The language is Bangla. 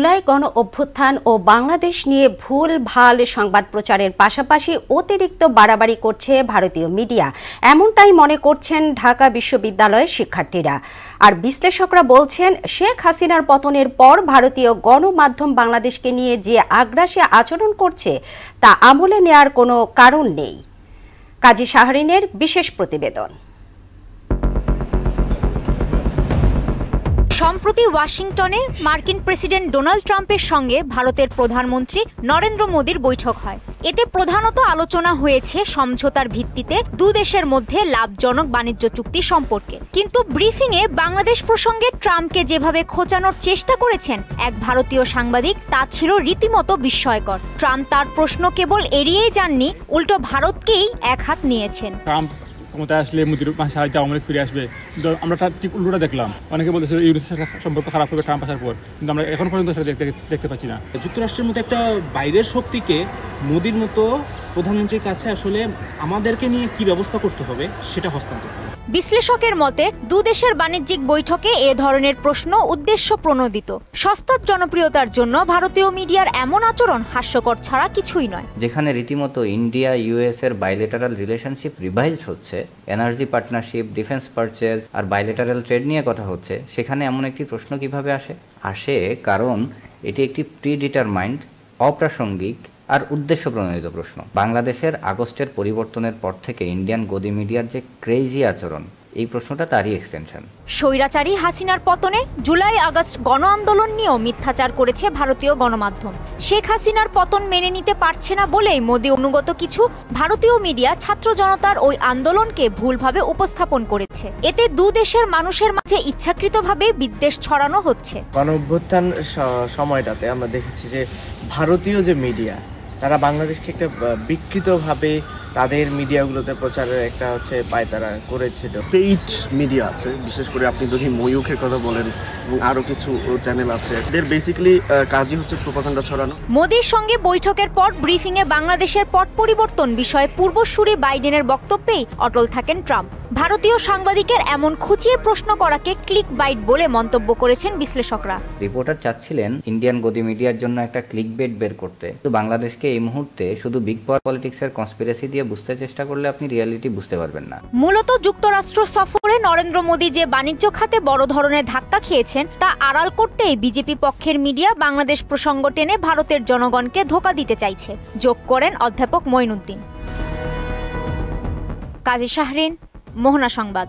জুলাই গণ অভ্যুত্থান ও বাংলাদেশ নিয়ে ভুল-ভাল সংবাদ প্রচারের পাশাপাশি অতিরিক্ত বাড়াবাড়ি করছে ভারতীয় মিডিয়া, এমনটাই মনে করছেন ঢাকা বিশ্ববিদ্যালয়ের শিক্ষার্থীরা। আর বিশ্লেষকরা বলছেন, শেখ হাসিনার পতনের পর ভারতীয় গণমাধ্যম বাংলাদেশকে নিয়ে যে আগ্রাসী আচরণ করছে তা আমলে নেয়ার কোনো কারণ নেই। কাজী শাহরিনের বিশেষ প্রতিবেদন। সম্প্রতি ওয়াশিংটনে মার্কিন প্রেসিডেন্ট ডোনাল্ড ট্রাম্পের সঙ্গে ভারতের প্রধানমন্ত্রী নরেন্দ্র মোদির বৈঠক হয়। এতে প্রধানত আলোচনা হয়েছে সমঝোতার ভিত্তিতে দুদেশের মধ্যে লাভজনক বাণিজ্য চুক্তি সম্পর্কে। কিন্তু ব্রিফিংয়ে বাংলাদেশ প্রসঙ্গে ট্রাম্পকে যেভাবে খোঁচানোর চেষ্টা করেছেন এক ভারতীয় সাংবাদিক, তা ছিল রীতিমতো বিস্ময়কর। ট্রাম্প তার প্রশ্ন কেবল এড়িয়েই যাননি, উল্টো ভারতকেই একহাত নিয়েছেন। ক্ষমতায় আসলে মোদির সাহায্যে আওয়ামী লীগ ফিরে আসবে, কিন্তু আমরা ঠিক উল্টোটা দেখলাম। অনেকে বলতেছে ইউনিসের সম্পর্ক খারাপ হবে ট্রাম্প আসার পর, কিন্তু আমরা এখন পর্যন্ত সেটা দেখতে পাচ্ছি না। যুক্তরাষ্ট্রের মতো একটা বাইরের শক্তিকে মোদির মতো প্রধানমন্ত্রীর কাছে আসলে আমাদেরকে নিয়ে কি ব্যবস্থা করতে হবে সেটা হস্তান্তর। বিশ্লেষকের মতে দুদেশের বাণিজ্যিক বৈঠকে এ ধরনের প্রশ্ন উদ্দেশ্য প্রণোদিত। সস্তার জনপ্রিয়তার জন্য ভারতীয় মিডিয়ার এমন আচরণ হাস্যকর ছাড়া কিছুই নয়। যেখানে রীতিমতো ইন্ডিয়া ইউএস এর বাইলেটারাল রিলেশনশিপ রিভাইজড হচ্ছে, এনার্জি পার্টনারশিপ, ডিফেন্স পারচেজ আর বাইলেটারাল ট্রেড নিয়ে কথা হচ্ছে, সেখানে এমন একটি প্রশ্ন কিভাবে আসে কারণ এটি একটি প্রিডিটারমাইন্ড, অপ্রাসঙ্গিক আর উদ্দেশ্য প্রণোদিত প্রশ্ন। বাংলাদেশের আগস্টের পরিবর্তনের পর থেকে ইন্ডিয়ান গদি মিডিয়ার যে ক্রেজি আচরণ, এই প্রশ্নটা তারই এক্সটেনশন। স্বৈরাচারী হাসিনার পতনে জুলাই আগস্ট গণ আন্দোলন নিয়েও মিথ্যাচার করেছে ভারতীয় গণমাধ্যম। শেখ হাসিনার পতন মেনে নিতে পারছে না বলেই মোদি অনুগত কিছু ভারতীয় মিডিয়া ছাত্র জনতার ওই আন্দোলনকে ভুলভাবে উপস্থাপন করেছে। এতে দুদেশের মানুষের মাঝে ইচ্ছাকৃতভাবে বিদ্বেষ ছড়ানো হচ্ছে। গণ অভ্যুত্থান সময়টাতে আমরা দেখেছি যে ভারতীয় যে মিডিয়া, তারা বাংলাদেশকে একটা বিকৃতভাবে তাদের মিডিয়াগুলোতে প্রচারের একটা পায়তারা করেছিল। পেইড মিডিয়া আছে, বিশেষ করে আপনি যদি ময়ূখের কথা বলেন এবং আরো কিছু চ্যানেল আছে, এদের বেসিক্যালি কাজই হচ্ছে প্রোপাগান্ডা ছড়ানো। মোদির সঙ্গে বৈঠকের পর ব্রিফিংয়ে বাংলাদেশের পট পরিবর্তন বিষয়ে পূর্বসূরি বাইডেনের বক্তব্যেই অটল থাকেন ট্রাম্প। ভারতীয় সাংবাদিকের এমন খুঁচিয়ে প্রশ্ন করাকে ক্লিক বাইট বলে মন্তব্য করেছেন বিশ্লেষকরা। রিপোর্টার চাচ্ছিলেন ইন্ডিয়ান গদি মিডিয়ার জন্য একটা ক্লিক বেট বের করতে, কিন্তু বাংলাদেশকে এই মুহূর্তে শুধু বিগ পাওয়ার পলিটিক্সের কনস্পিরেসি দিয়ে বুঝতে চেষ্টা করলে আপনি রিয়ালিটি বুঝতে পারবেন না। মূলত যুক্তরাষ্ট্র সফরে নরেন্দ্র মোদি যে বাণিজ্য খাতে বড় ধরনের ধাক্কা খেয়েছেন তা আড়াল করতেই বিজেপি পক্ষের মিডিয়া বাংলাদেশ প্রসঙ্গ টেনে ভারতের জনগণকে ধোঁকা দিতে চাইছে, যোগ করেন অধ্যাপক মঈনুদ্দিন। কাজী শাহরিন, মোহনা সংবাদ।